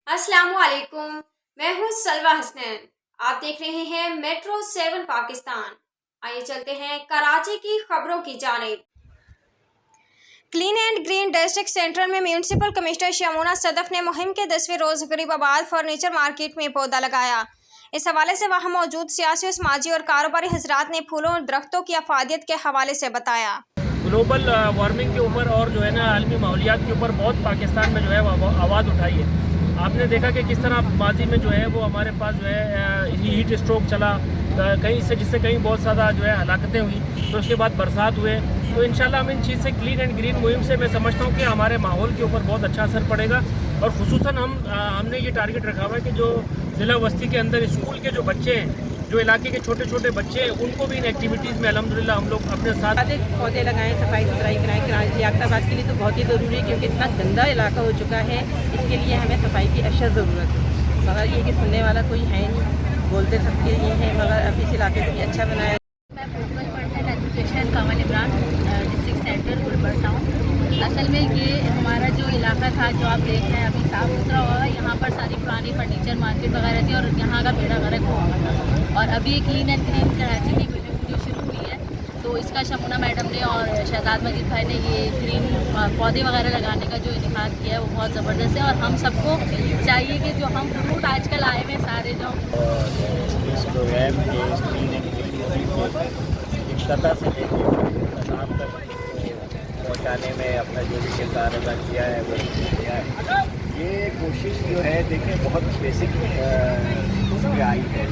अस्सलामुअलैकुम। मैं हूं सलवा हसनैन। आप देख रहे हैं मेट्रो 7 पाकिस्तान। आइए चलते हैं कराची की खबरों की जानिब। Clean and green district centre में म्यूनिसिपल कमिश्नर शमूना सदफ ने मुहिम के 10वें रोज गरीबाबाद फर्नीचर मार्केट में पौधा लगाया। इस हवाले से वहां मौजूद सियासी, समाजी और कारोबारी हजरात ने फूलों और दरख्तों की अफादियत के हवाले से बताया। ग्लोबल वार्मिंग के ऊपर और जो है ना आलमी माहौलियात के ऊपर बहुत पाकिस्तान में जो है वो आवाज़ उठाई है। आपने देखा कि किस तरह माजी में जो है वो हमारे पास जो है हीट स्ट्रोक चला कहीं से, जिससे कहीं बहुत ज़्यादा जो है हलाकतें हुई, तो उसके बाद बरसात हुए। तो इंशाल्लाह हम इन चीज़ से क्लीन एंड ग्रीन मुहिम से मैं समझता हूँ कि हमारे माहौल के ऊपर बहुत अच्छा असर पड़ेगा। और खुसूसन हमने ये टारगेट रखा हुआ है कि जो ज़िला बस्ती के अंदर स्कूल के जो बच्चे हैं, जो इलाके के छोटे छोटे बच्चे हैं, उनको भी इन एक्टिविटीज़ में अल्हम्दुलिल्लाह हम लोग अपने साथ पौधे लगाएं, सफाई सुथराई कराएं। लियाकताबाद के लिए तो बहुत ही ज़रूरी है, क्योंकि इतना गंदा इलाका हो चुका है। इसके लिए हमें सफाई की अशद ज़रूरत है। मगर ये कि सुनने वाला कोई है नहीं, बोलते सबके ये हैं, मगर अब इस इलाके को भी अच्छा बनाया। मैं focal person education Kamal Imran, district centre Gulberg town. असल में ये हमारा जो इलाका था, जो आप देख रहे हैं अभी साफ़ सुथरा हुआ है। यहाँ पर सारी पुरानी फर्नीचर मार्केट वगैरह थी और यहाँ का बेड़ा गर्क हुआ था। और अभी क्लीन एंड ग्रीन कराची की मुहिम जो शुरू हुई है, तो इसका शमूना मैडम ने और शहजाद मजीद भाई ने ये ग्रीन पौधे वगैरह लगाने का जो इतिहाद किया है वो बहुत ज़बरदस्त है। और हम सबको चाहिए कि जो हम फ्रूट आजकल आए हुए सारे जो इस प्रोग्राम के इस क्लीन एंड ग्रीन इफ्तिताह से लेकर नाम तक पहुँचाने में अपना जो भी किरदार अदा किया है वो किया है। ये कोशिश जो है देखें बहुत बेसिक उसमें आई है।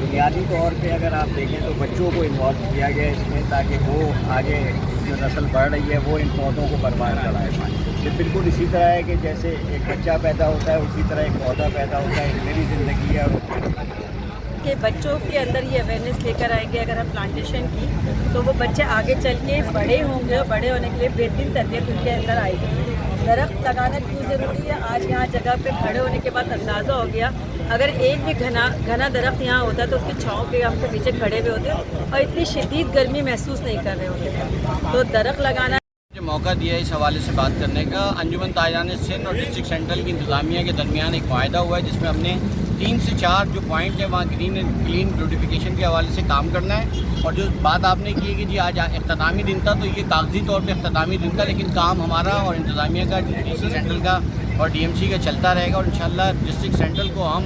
बुनियादी तौर पे अगर आप देखें तो बच्चों को इन्वॉल्व किया गया इसमें, ताकि वो आगे जो नस्ल बढ़ रही है वो इन पौधों को बर्बाद कराए पाए। ये बिल्कुल इसी तरह है कि जैसे एक बच्चा पैदा होता है उसी तरह एक पौधा पैदा होता है। मेरी ज़िंदगी है कि बच्चों के अंदर ये अवेयरनेस लेकर आएंगे अगर हम प्लांटेशन की, तो वो बच्चे आगे चल के बड़े होंगे और बड़े होने के लिए बेहतरीन तरबियत उनके अंदर आएगी। दरख्त लगाना क्यों ज़रूरी है, आज यहाँ जगह पे खड़े होने के बाद अंदाज़ा हो गया। अगर एक भी घना दरख्त यहाँ होता तो उसकी छाँव के हम तो नीचे खड़े हुए होते और इतनी शदीद गर्मी महसूस नहीं कर रहे होते। तो दरख्त लगाना जो मौका दिया है इस हवाले से बात करने का, अंजुमन ताजरान सिंध और डिस्ट्रिक्ट सेंट्रल की इंतज़ामिया के दरमियान एक माहिदा हुआ है, जिसमें हमने 3 से 4 जो पॉइंट है वहाँ ग्रीन एंड क्लीन ब्यूटिफिकेशन के हवाले से काम करना है। और जो बात आपने की है कि जी आज इख्तितामी दिन था, तो ये कागजी तौर पे इख्तितामी दिन था, लेकिन काम हमारा और इंतज़ामिया का, DC सेंट्रल का और DMC का चलता रहेगा। और इंशाल्लाह डिस्ट्रिक्ट सेंट्रल को हम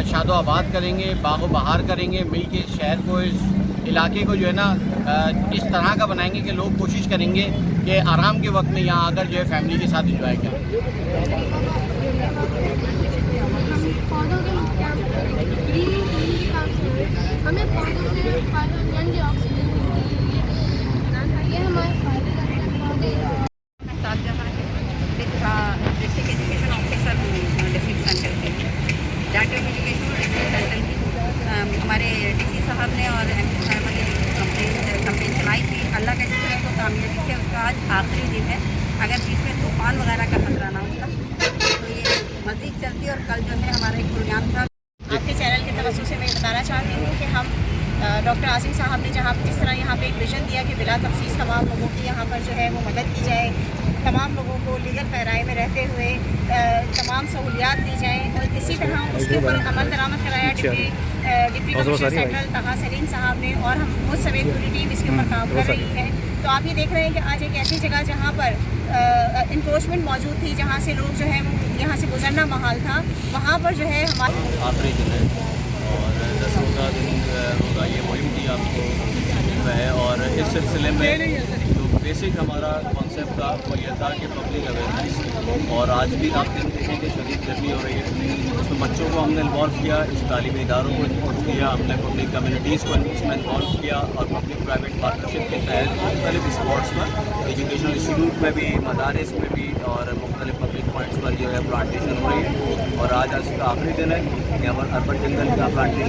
शादो आबाद करेंगे, बागो बहार करेंगे, मिल के शहर को, इस इलाके को जो है ना इस तरह का बनाएंगे कि लोग कोशिश करेंगे कि आराम के वक्त में यहाँ आकर जो है फैमिली के साथ इंजॉय करें। हमें पौधों से फायदेमंद ऑक्सीजन मिलती है। ये हमारे फायदेमंद पौधे। District education officer district centre के डाटा एजुकेशन और सेंटर की हमारे DC साहब ने और MP साहब ने कंप्लेन चलाई थी। अल्लाह का शुक्र है तो कामयाबी से उसका आज आखिरी दिन है। अगर बीच में तूफान वगैरह का खतरा ना होता तो ये मज़ीद चलती। और कल जो है हमारा एक प्रोग्राम था। आपके चैनल के तवज्जो से मैं बताना चाहती हूँ कि हम डॉक्टर आसिम साहब ने जहाँ जिस तरह यहाँ पे एक विज़न दिया कि बिला तफसीस तमाम लोगों की यहाँ पर जो है वो मदद की जाए, तमाम लोगों को लीगल पैराए में रहते हुए तमाम सहूलियात दी जाएँ। और इसी तरह उसके ऊपर अमल दरामद कराया डिप्टी कमिश्नर सेंट्रल तहा सलीम साहब ने, और हम मुझ समेत पूरी टीम इसके ऊपर काम कर रही है। तो आप ये देख रहे हैं कि आज एक ऐसी जगह जहाँ पर इंक्रोचमेंट मौजूद थी, जहाँ से लोग जो है यहाँ से गुजरना महाल था, वहाँ पर जो है हमारे आखिरी दिन है और 10 रोज़ा दिन रोज़ा ये मुहिम थी आपको है। और इस सिलसिले में जो बेसिक हमारा कॉन्सेप्ट था वो ये था कि पब्लिक अवेयरनेस। और आज भी आप दिन देखें कि शदीद गर्मी हो रही है, उसमें बच्चों को हमने इन्वॉल्व किया, इस तालीमी इदारों को इन्वॉल्व किया, हमने पब्लिक कम्यूनिटीज़ को इसमें इन्वॉल्व किया और पब्लिक प्राइवेट पार्टनरशिप के तहत मुख्तलिफ स्पॉट्स पर, एजुकेशनल इंस्टीट्यूट में भी, मदारिस में भी और मुख्तलिफ पब्लिक पॉइंट्स पर जो है प्लांटेशन हो रही है। और आज इसका आखिरी दिन है। यहाँ पर अर्बन जंगल का प्लांटेशन